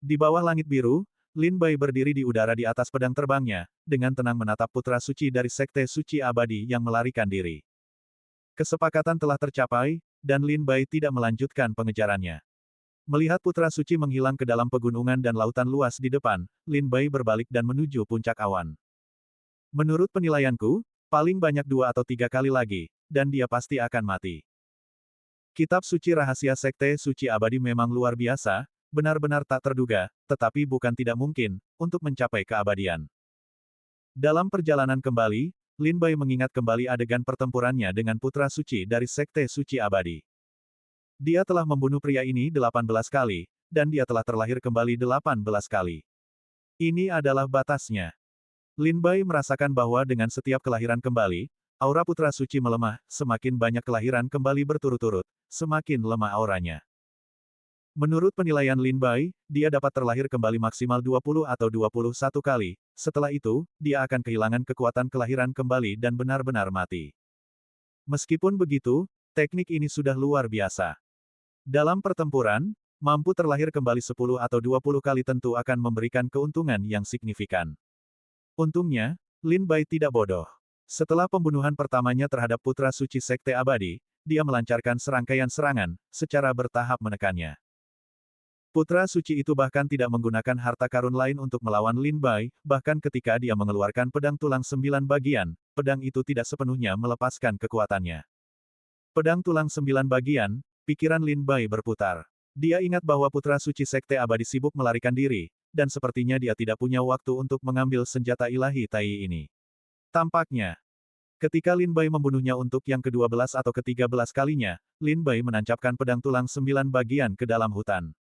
Speaker 1: Di bawah langit biru, Lin Bai berdiri di udara di atas pedang terbangnya, dengan tenang menatap putra suci dari Sekte Suci Abadi yang melarikan diri. Kesepakatan telah tercapai, dan Lin Bai tidak melanjutkan pengejarannya. Melihat putra suci menghilang ke dalam pegunungan dan lautan luas di depan, Lin Bai berbalik dan menuju puncak awan. Menurut penilaianku, paling banyak 2 atau 3 kali lagi, dan dia pasti akan mati. Kitab suci rahasia Sekte Suci Abadi memang luar biasa, benar-benar tak terduga, tetapi bukan tidak mungkin, untuk mencapai keabadian. Dalam perjalanan kembali, Lin Bai mengingat kembali adegan pertempurannya dengan putra suci dari Sekte Suci Abadi. Dia telah membunuh pria ini 18 kali, dan dia telah terlahir kembali 18 kali. Ini adalah batasnya. Lin Bai merasakan bahwa dengan setiap kelahiran kembali, aura putra suci melemah, semakin banyak kelahiran kembali berturut-turut, semakin lemah auranya. Menurut penilaian Lin Bai, dia dapat terlahir kembali maksimal 20 atau 21 kali, setelah itu, dia akan kehilangan kekuatan kelahiran kembali dan benar-benar mati. Meskipun begitu, teknik ini sudah luar biasa. Dalam pertempuran, mampu terlahir kembali 10 atau 20 kali tentu akan memberikan keuntungan yang signifikan. Untungnya, Lin Bai tidak bodoh. Setelah pembunuhan pertamanya terhadap putra suci Sekte Abadi, dia melancarkan serangkaian serangan, secara bertahap menekannya. Putra suci itu bahkan tidak menggunakan harta karun lain untuk melawan Lin Bai, bahkan ketika dia mengeluarkan pedang tulang 9 bagian, pedang itu tidak sepenuhnya melepaskan kekuatannya. Pedang tulang 9 bagian, pikiran Lin Bai berputar. Dia ingat bahwa putra suci Sekte Abadi sibuk melarikan diri, dan sepertinya dia tidak punya waktu untuk mengambil senjata ilahi Tai ini. Tampaknya, ketika Lin Bai membunuhnya untuk yang ke-12 atau ke-13 kalinya, Lin Bai menancapkan pedang tulang 9 bagian ke dalam hutan.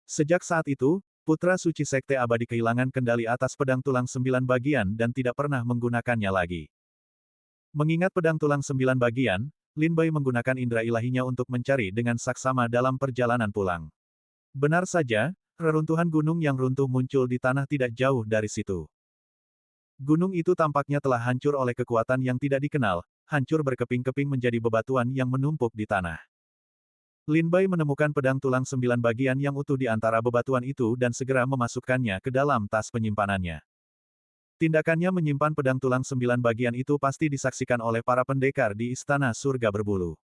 Speaker 1: Sejak saat itu, putra suci Sekte Abadi kehilangan kendali atas pedang tulang 9 bagian dan tidak pernah menggunakannya lagi. Mengingat pedang tulang 9 bagian, Lin Bai menggunakan indera ilahinya untuk mencari dengan saksama dalam perjalanan pulang. Benar saja, reruntuhan gunung yang runtuh muncul di tanah tidak jauh dari situ. Gunung itu tampaknya telah hancur oleh kekuatan yang tidak dikenal, hancur berkeping-keping menjadi bebatuan yang menumpuk di tanah. Lin Bai menemukan pedang tulang 9 bagian yang utuh di antara bebatuan itu dan segera memasukkannya ke dalam tas penyimpanannya. Tindakannya menyimpan pedang tulang 9 bagian itu pasti disaksikan oleh para pendekar di Istana Surga Berbulu.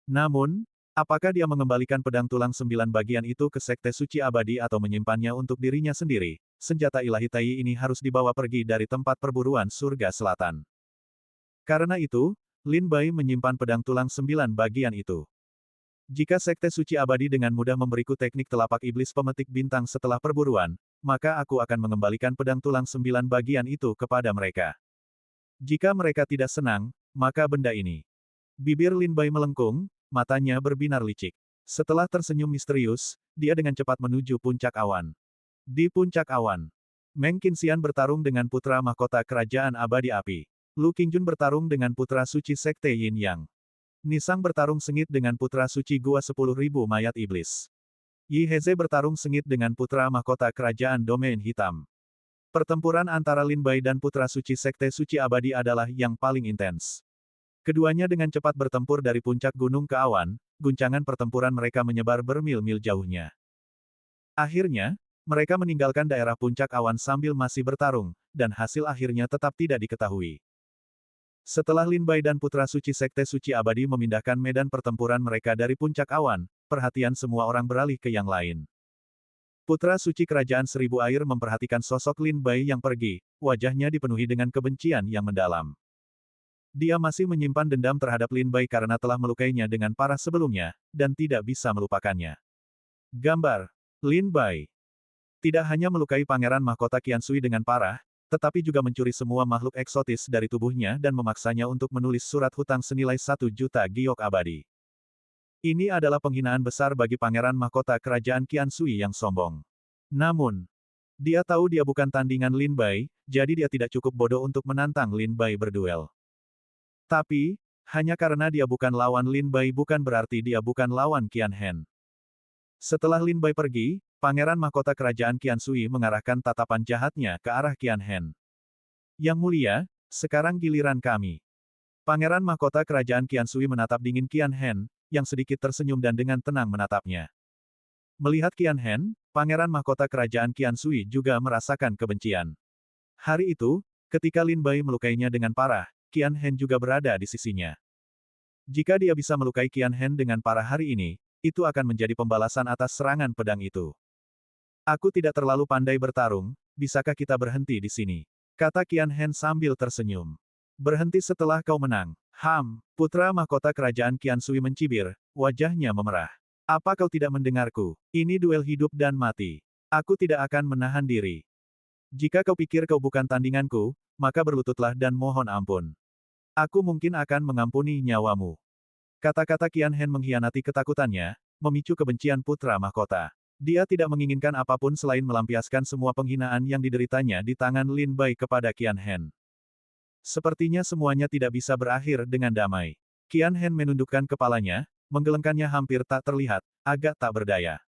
Speaker 1: Namun, apakah dia mengembalikan pedang tulang 9 bagian itu ke Sekte Suci Abadi atau menyimpannya untuk dirinya sendiri? Senjata ilahi Tai ini harus dibawa pergi dari tempat perburuan Surga Selatan. Karena itu, Lin Bai menyimpan pedang tulang 9 bagian itu. Jika Sekte Suci Abadi dengan mudah memberiku teknik telapak iblis pemetik bintang setelah perburuan, maka aku akan mengembalikan pedang tulang 9 bagian itu kepada mereka. Jika mereka tidak senang, maka benda ini. Bibir Lin Bai melengkung, matanya berbinar licik. Setelah tersenyum misterius, dia dengan cepat menuju puncak awan. Di puncak awan, Meng Qinxian bertarung dengan putra mahkota kerajaan abadi api. Lu Qingjun bertarung dengan putra suci Sekte Yin Yang. Nisang bertarung sengit dengan putra suci Gua 10.000 mayat iblis. Yi Heze bertarung sengit dengan putra mahkota kerajaan domain hitam. Pertempuran antara Lin Bai dan putra suci Sekte Suci Abadi adalah yang paling intens. Keduanya dengan cepat bertempur dari puncak gunung ke awan, guncangan pertempuran mereka menyebar bermil-mil jauhnya. Akhirnya, mereka meninggalkan daerah puncak awan sambil masih bertarung, dan hasil akhirnya tetap tidak diketahui. Setelah Lin Bai dan Putra Suci Sekte Suci Abadi memindahkan medan pertempuran mereka dari puncak awan, perhatian semua orang beralih ke yang lain. Putra Suci Kerajaan Seribu Air memperhatikan sosok Lin Bai yang pergi, wajahnya dipenuhi dengan kebencian yang mendalam. Dia masih menyimpan dendam terhadap Lin Bai karena telah melukainya dengan parah sebelumnya, dan tidak bisa melupakannya. Gambar Lin Bai tidak hanya melukai Pangeran Mahkota Qiansui dengan parah, tetapi juga mencuri semua makhluk eksotis dari tubuhnya dan memaksanya untuk menulis surat hutang senilai 1 juta giok abadi. Ini adalah penghinaan besar bagi Pangeran Mahkota Kerajaan Qiansui yang sombong. Namun, dia tahu dia bukan tandingan Lin Bai, jadi dia tidak cukup bodoh untuk menantang Lin Bai berduel. Tapi, hanya karena dia bukan lawan Lin Bai bukan berarti dia bukan lawan Qian Hen. Setelah Lin Bai pergi, Pangeran Mahkota Kerajaan Qiansui mengarahkan tatapan jahatnya ke arah Qian Hen. Yang mulia, sekarang giliran kami. Pangeran Mahkota Kerajaan Qiansui menatap dingin Qian Hen, yang sedikit tersenyum dan dengan tenang menatapnya. Melihat Qian Hen, Pangeran Mahkota Kerajaan Qiansui juga merasakan kebencian. Hari itu, ketika Lin Bai melukainya dengan parah, Qian Hen juga berada di sisinya. Jika dia bisa melukai Qian Hen dengan parah hari ini, itu akan menjadi pembalasan atas serangan pedang itu. Aku tidak terlalu pandai bertarung, bisakah kita berhenti di sini? Kata Qian Hen sambil tersenyum. Berhenti setelah kau menang. Putra Mahkota Kerajaan Qiansui mencibir, wajahnya memerah. Apa kau tidak mendengarku? Ini duel hidup dan mati. Aku tidak akan menahan diri. Jika kau pikir kau bukan tandinganku, maka berlututlah dan mohon ampun. Aku mungkin akan mengampuni nyawamu. Kata-kata Qian Hen mengkhianati ketakutannya, memicu kebencian Putra Mahkota. Dia tidak menginginkan apapun selain melampiaskan semua penghinaan yang dideritanya di tangan Lin Bai kepada Qian Hen. Sepertinya semuanya tidak bisa berakhir dengan damai. Qian Hen menundukkan kepalanya, menggelengkannya hampir tak terlihat, agak tak berdaya.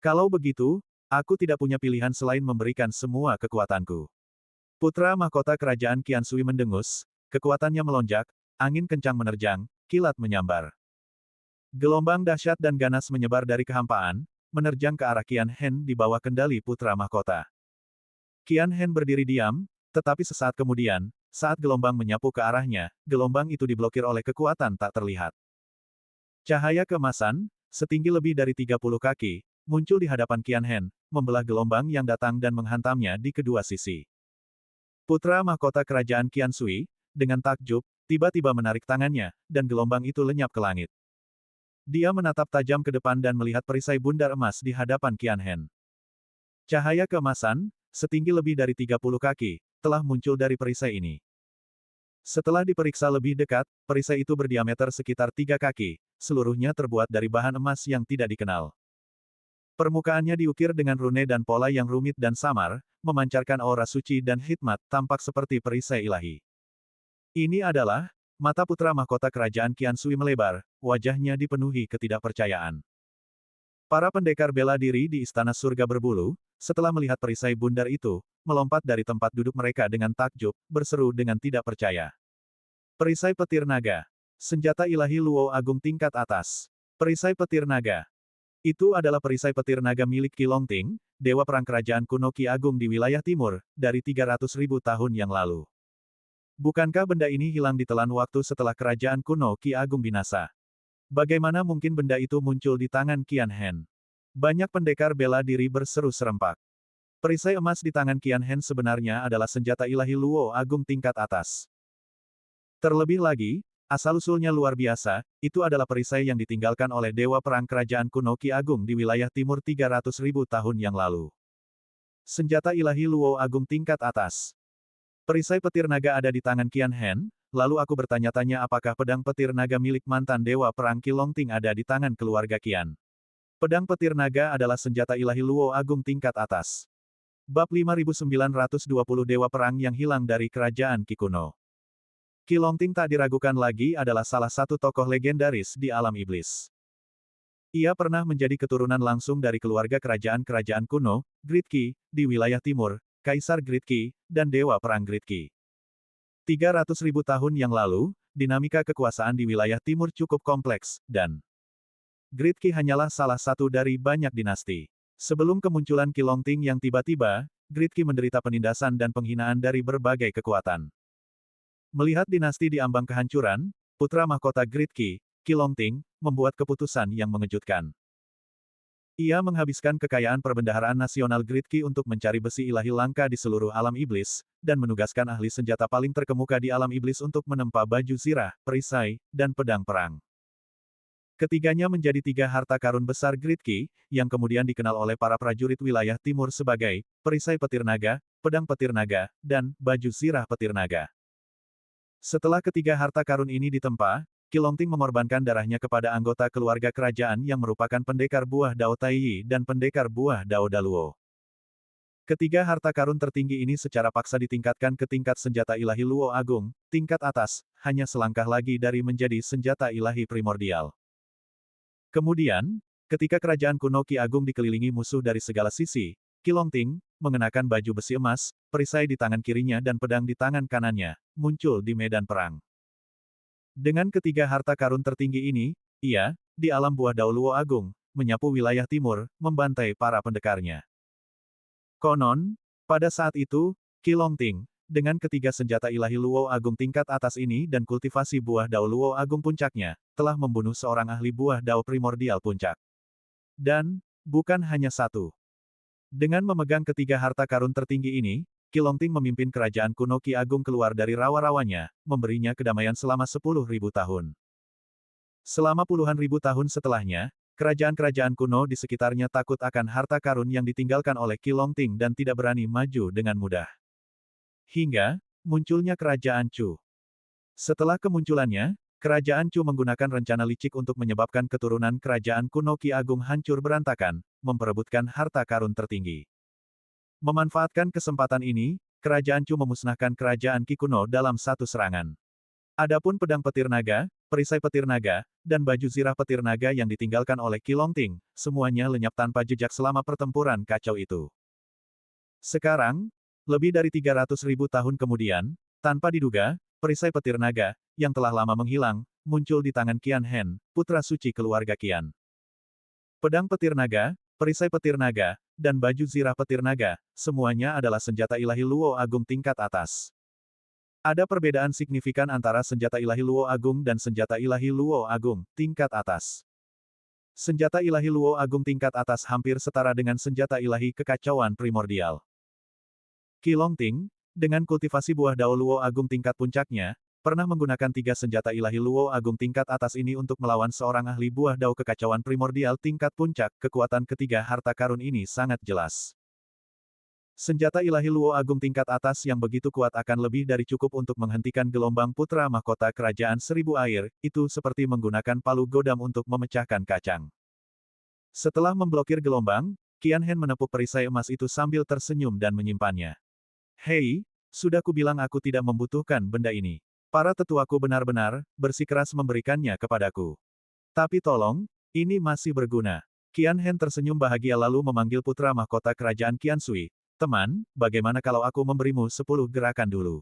Speaker 1: Kalau begitu, aku tidak punya pilihan selain memberikan semua kekuatanku. Putra Mahkota Kerajaan Qiansui mendengus, kekuatannya melonjak, angin kencang menerjang, kilat menyambar. Gelombang dahsyat dan ganas menyebar dari kehampaan, menerjang ke arah Qian Hen di bawah kendali Putra Mahkota. Qian Hen berdiri diam, tetapi sesaat kemudian, saat gelombang menyapu ke arahnya, gelombang itu diblokir oleh kekuatan tak terlihat. Cahaya keemasan, setinggi lebih dari 30 kaki, muncul di hadapan Qian Hen, membelah gelombang yang datang dan menghantamnya di kedua sisi. Putra Mahkota Kerajaan Qiansui, dengan takjub, tiba-tiba menarik tangannya, dan gelombang itu lenyap ke langit. Dia menatap tajam ke depan dan melihat perisai bundar emas di hadapan Qian Hen. Cahaya keemasan, setinggi lebih dari 30 kaki, telah muncul dari perisai ini. Setelah diperiksa lebih dekat, perisai itu berdiameter sekitar 3 kaki, seluruhnya terbuat dari bahan emas yang tidak dikenal. Permukaannya diukir dengan rune dan pola yang rumit dan samar, memancarkan aura suci dan hikmat, tampak seperti perisai ilahi. Ini adalah, mata Putra Mahkota Kerajaan Qiansui melebar, wajahnya dipenuhi ketidakpercayaan. Para pendekar bela diri di Istana Surga berbulu, setelah melihat perisai bundar itu, melompat dari tempat duduk mereka dengan takjub, berseru dengan tidak percaya. Perisai petir naga. Senjata ilahi Luo Agung tingkat atas. Perisai petir naga. Itu adalah perisai petir naga milik Qi Longting, dewa perang kerajaan kuno Qi Agung di wilayah timur, dari 300.000 tahun yang lalu. Bukankah benda ini hilang ditelan waktu setelah kerajaan kuno Qi Agung binasa? Bagaimana mungkin benda itu muncul di tangan Qian Hen? Banyak pendekar bela diri berseru serempak. Perisai emas di tangan Qian Hen sebenarnya adalah senjata ilahi Luo Agung tingkat atas. Terlebih lagi, asal-usulnya luar biasa, itu adalah perisai yang ditinggalkan oleh dewa perang kerajaan kuno Qi Agung di wilayah timur 300.000 tahun yang lalu. Senjata ilahi Luo Agung tingkat atas. Perisai petir naga ada di tangan Qian Hen, lalu aku bertanya-tanya apakah pedang petir naga milik mantan dewa perang Qi Longting ada di tangan keluarga Qian. Pedang petir naga adalah senjata ilahi Luo Agung tingkat atas. Bab 5920 Dewa Perang yang hilang dari kerajaan Qi kuno. Qi Longting tak diragukan lagi adalah salah satu tokoh legendaris di alam iblis. Ia pernah menjadi keturunan langsung dari keluarga kerajaan-kerajaan kuno, Great Qi, di wilayah timur, Kaisar Great Qi, dan Dewa Perang Great Qi. 300.000 tahun yang lalu, dinamika kekuasaan di wilayah timur cukup kompleks, dan Great Qi hanyalah salah satu dari banyak dinasti. Sebelum kemunculan Qilongting yang tiba-tiba, Great Qi menderita penindasan dan penghinaan dari berbagai kekuatan. Melihat dinasti di ambang kehancuran, putra mahkota Great Qi, Qilongting, membuat keputusan yang mengejutkan. Ia menghabiskan kekayaan perbendaharaan nasional Great Qi untuk mencari besi ilahi langka di seluruh alam iblis, dan menugaskan ahli senjata paling terkemuka di alam iblis untuk menempa baju zirah, perisai, dan pedang perang. Ketiganya menjadi tiga harta karun besar Great Qi, yang kemudian dikenal oleh para prajurit wilayah timur sebagai perisai petir naga, pedang petir naga, dan baju zirah petir naga. Setelah ketiga harta karun ini ditempa, Qilongting mengorbankan darahnya kepada anggota keluarga kerajaan yang merupakan pendekar buah Dao Taiyi dan pendekar buah Dao Daluo. Ketiga harta karun tertinggi ini secara paksa ditingkatkan ke tingkat senjata ilahi Luo Agung, tingkat atas, hanya selangkah lagi dari menjadi senjata ilahi primordial. Kemudian, ketika kerajaan kuno Qi Agung dikelilingi musuh dari segala sisi, Qilongting, mengenakan baju besi emas, perisai di tangan kirinya dan pedang di tangan kanannya, muncul di medan perang. Dengan ketiga harta karun tertinggi ini, ia, di alam buah Dao Luo Agung, menyapu wilayah timur, membantai para pendekarnya. Konon, pada saat itu, Qilongting, dengan ketiga senjata ilahi Luo Agung tingkat atas ini dan kultivasi buah Dao Luo Agung puncaknya, telah membunuh seorang ahli buah Dao primordial puncak. Dan, bukan hanya satu. Dengan memegang ketiga harta karun tertinggi ini, Qilongting memimpin kerajaan kuno Qi Agung keluar dari rawa-rawanya, memberinya kedamaian selama 10.000 tahun. Selama puluhan ribu tahun setelahnya, kerajaan-kerajaan kuno di sekitarnya takut akan harta karun yang ditinggalkan oleh Qilongting dan tidak berani maju dengan mudah. Hingga, munculnya kerajaan Chu. Setelah kemunculannya, kerajaan Chu menggunakan rencana licik untuk menyebabkan keturunan kerajaan kuno Qi Agung hancur berantakan, memperebutkan harta karun tertinggi. Memanfaatkan kesempatan ini, kerajaan Chu memusnahkan kerajaan Qi kuno dalam satu serangan. Adapun pedang petir naga, perisai petir naga, dan baju zirah petir naga yang ditinggalkan oleh Qilongting, semuanya lenyap tanpa jejak selama pertempuran kacau itu. Sekarang, lebih dari 300.000 tahun kemudian, tanpa diduga, perisai petir naga, yang telah lama menghilang, muncul di tangan Qian Hen, putra suci keluarga Qian. Pedang petir naga, perisai petir naga, dan baju zirah petir naga, semuanya adalah senjata ilahi Luo Agung tingkat atas. Ada perbedaan signifikan antara senjata ilahi Luo Agung dan senjata ilahi Luo Agung tingkat atas. Senjata ilahi Luo Agung tingkat atas hampir setara dengan senjata ilahi kekacauan primordial. Qilongting, dengan kultivasi buah Dao Luo Agung tingkat puncaknya, pernah menggunakan tiga senjata ilahi Luo Agung tingkat atas ini untuk melawan seorang ahli buah Dao kekacauan primordial tingkat puncak. Kekuatan ketiga harta karun ini sangat jelas. Senjata ilahi Luo Agung tingkat atas yang begitu kuat akan lebih dari cukup untuk menghentikan gelombang putra mahkota kerajaan seribu air, itu seperti menggunakan palu godam untuk memecahkan kacang. Setelah memblokir gelombang, Qian Hen menepuk perisai emas itu sambil tersenyum dan menyimpannya. Hei, sudah kubilang aku tidak membutuhkan benda ini. Para tetuaku benar-benar bersikeras memberikannya kepadaku. Tapi tolong, ini masih berguna. Qian Hen tersenyum bahagia lalu memanggil putra mahkota kerajaan Qian Sui. Teman, bagaimana kalau aku memberimu 10 gerakan dulu?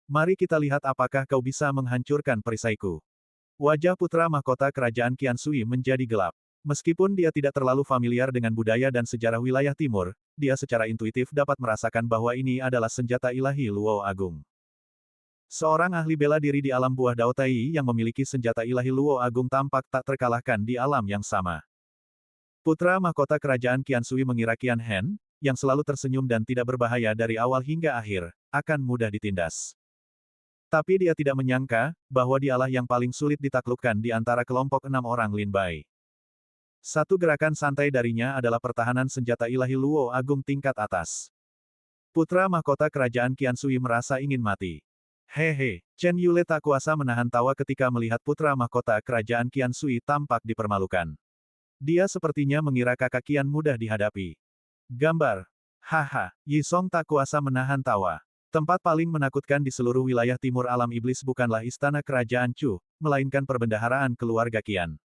Speaker 1: Mari kita lihat apakah kau bisa menghancurkan perisaiku. Wajah putra mahkota kerajaan Qian Sui menjadi gelap. Meskipun dia tidak terlalu familiar dengan budaya dan sejarah wilayah timur, dia secara intuitif dapat merasakan bahwa ini adalah senjata ilahi Luo Agung. Seorang ahli bela diri di alam buah Dao Tai yang memiliki senjata ilahi Luo Agung tampak tak terkalahkan di alam yang sama. Putra mahkota kerajaan Qian Sui mengira Qian Hen, yang selalu tersenyum dan tidak berbahaya dari awal hingga akhir, akan mudah ditindas. Tapi dia tidak menyangka, bahwa dialah yang paling sulit ditaklukkan di antara kelompok 6 orang Lin Bai. Satu gerakan santai darinya adalah pertahanan senjata ilahi Luo Agung tingkat atas. Putra mahkota kerajaan Qian Sui merasa ingin mati. Hehe, Chen Yule tak kuasa menahan tawa ketika melihat putra mahkota kerajaan Qian Sui tampak dipermalukan. Dia sepertinya mengira kakak Qian mudah dihadapi. Gambar. Haha, Yi Song tak kuasa menahan tawa. Tempat paling menakutkan di seluruh wilayah timur alam iblis bukanlah istana kerajaan Chu, melainkan perbendaharaan keluarga Qian.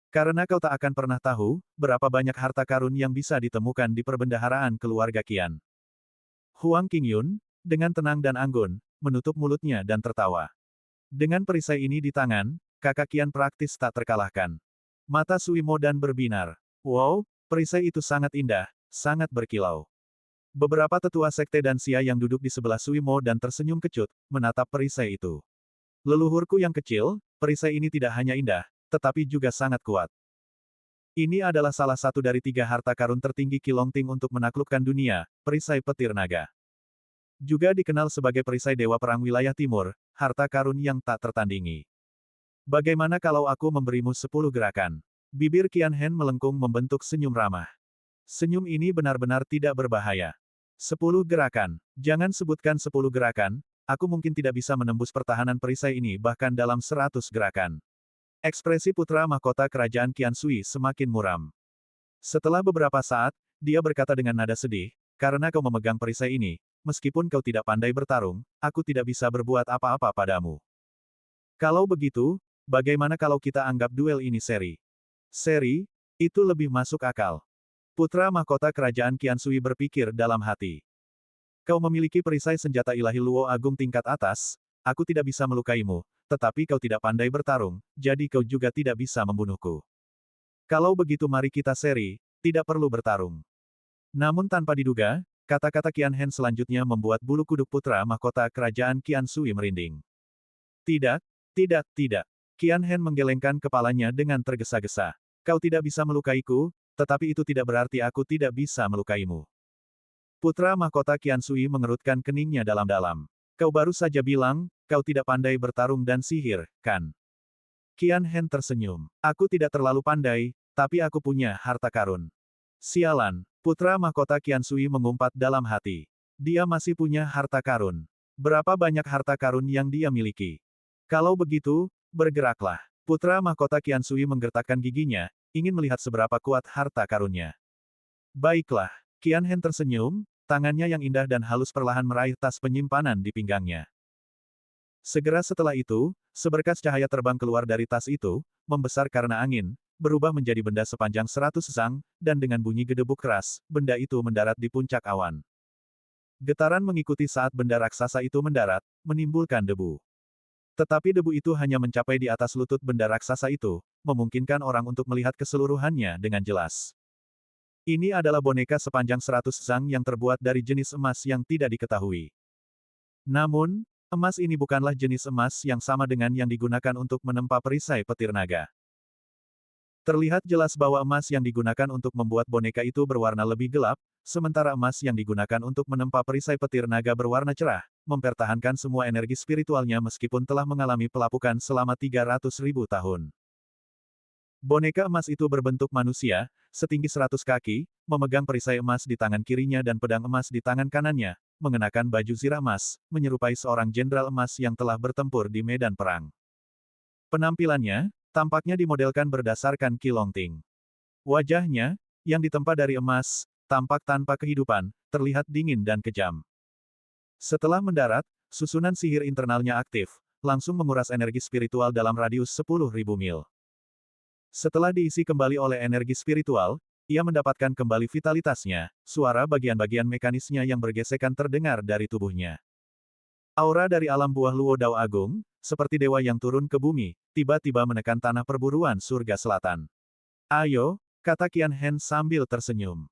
Speaker 1: Karena kau tak akan pernah tahu, berapa banyak harta karun yang bisa ditemukan di perbendaharaan keluarga Qian. Huang Qingyun, dengan tenang dan anggun, menutup mulutnya dan tertawa. Dengan perisai ini di tangan, kakak Qian praktis tak terkalahkan. Mata Suimo dan berbinar. Wow, perisai itu sangat indah, sangat berkilau. Beberapa tetua sekte dan Xia yang duduk di sebelah Suimo dan tersenyum kecut, menatap perisai itu. Leluhurku yang kecil, perisai ini tidak hanya indah, tetapi juga sangat kuat. Ini adalah salah satu dari 3 harta karun tertinggi Qilongting untuk menaklukkan dunia, perisai petir naga. Juga dikenal sebagai perisai Dewa Perang Wilayah Timur, harta karun yang tak tertandingi. Bagaimana kalau aku memberimu 10 gerakan? Bibir Qian Hen melengkung membentuk senyum ramah. Senyum ini benar-benar tidak berbahaya. 10 gerakan. Jangan sebutkan 10 gerakan, aku mungkin tidak bisa menembus pertahanan perisai ini bahkan dalam 100 gerakan. Ekspresi putra mahkota kerajaan Qian Sui semakin muram. Setelah beberapa saat, dia berkata dengan nada sedih, karena kau memegang perisai ini, meskipun kau tidak pandai bertarung, aku tidak bisa berbuat apa-apa padamu. Kalau begitu, bagaimana kalau kita anggap duel ini seri? Seri? Itu lebih masuk akal. Putra mahkota kerajaan Qian Sui berpikir dalam hati. Kau memiliki perisai senjata ilahi Luo Agung tingkat atas, aku tidak bisa melukaimu, tetapi kau tidak pandai bertarung, jadi kau juga tidak bisa membunuhku. Kalau begitu mari kita seri, tidak perlu bertarung. Namun tanpa diduga, kata-kata Qian Hen selanjutnya membuat bulu kuduk putra mahkota kerajaan Qian Sui merinding. Tidak, tidak, tidak. Qian Hen menggelengkan kepalanya dengan tergesa-gesa. Kau tidak bisa melukaiku, tetapi itu tidak berarti aku tidak bisa melukaimu. Putra mahkota Qian Sui mengerutkan keningnya dalam-dalam. Kau baru saja bilang, kau tidak pandai bertarung dan sihir, kan? Qian Hen tersenyum. Aku tidak terlalu pandai, tapi aku punya harta karun. Sialan, putra mahkota Qian Sui mengumpat dalam hati. Dia masih punya harta karun. Berapa banyak harta karun yang dia miliki? Kalau begitu, bergeraklah. Putra mahkota Qian Sui menggertakkan giginya, ingin melihat seberapa kuat harta karunnya. Baiklah, Qian Hen tersenyum, tangannya yang indah dan halus perlahan meraih tas penyimpanan di pinggangnya. Segera setelah itu, seberkas cahaya terbang keluar dari tas itu, membesar karena angin, berubah menjadi benda sepanjang 100 sang, dan dengan bunyi gedebuk keras, benda itu mendarat di puncak awan. Getaran mengikuti saat benda raksasa itu mendarat, menimbulkan debu. Tetapi debu itu hanya mencapai di atas lutut benda raksasa itu, memungkinkan orang untuk melihat keseluruhannya dengan jelas. Ini adalah boneka sepanjang 100 sang yang terbuat dari jenis emas yang tidak diketahui. Namun, emas ini bukanlah jenis emas yang sama dengan yang digunakan untuk menempa perisai petir naga. Terlihat jelas bahwa emas yang digunakan untuk membuat boneka itu berwarna lebih gelap, sementara emas yang digunakan untuk menempa perisai petir naga berwarna cerah, mempertahankan semua energi spiritualnya meskipun telah mengalami pelapukan selama 300.000 tahun. Boneka emas itu berbentuk manusia, setinggi 100 kaki, memegang perisai emas di tangan kirinya dan pedang emas di tangan kanannya, mengenakan baju zirah emas, menyerupai seorang jenderal emas yang telah bertempur di medan perang. Penampilannya, tampaknya dimodelkan berdasarkan Qilongting. Wajahnya, yang ditempa dari emas, tampak tanpa kehidupan, terlihat dingin dan kejam. Setelah mendarat, susunan sihir internalnya aktif, langsung menguras energi spiritual dalam radius 10.000 mil. Setelah diisi kembali oleh energi spiritual, ia mendapatkan kembali vitalitasnya, suara bagian-bagian mekanisnya yang bergesekan terdengar dari tubuhnya. Aura dari alam buah Luo Dao Agung, seperti dewa yang turun ke bumi, tiba-tiba menekan tanah perburuan surga selatan. Ayo, kata Qian Hen sambil tersenyum.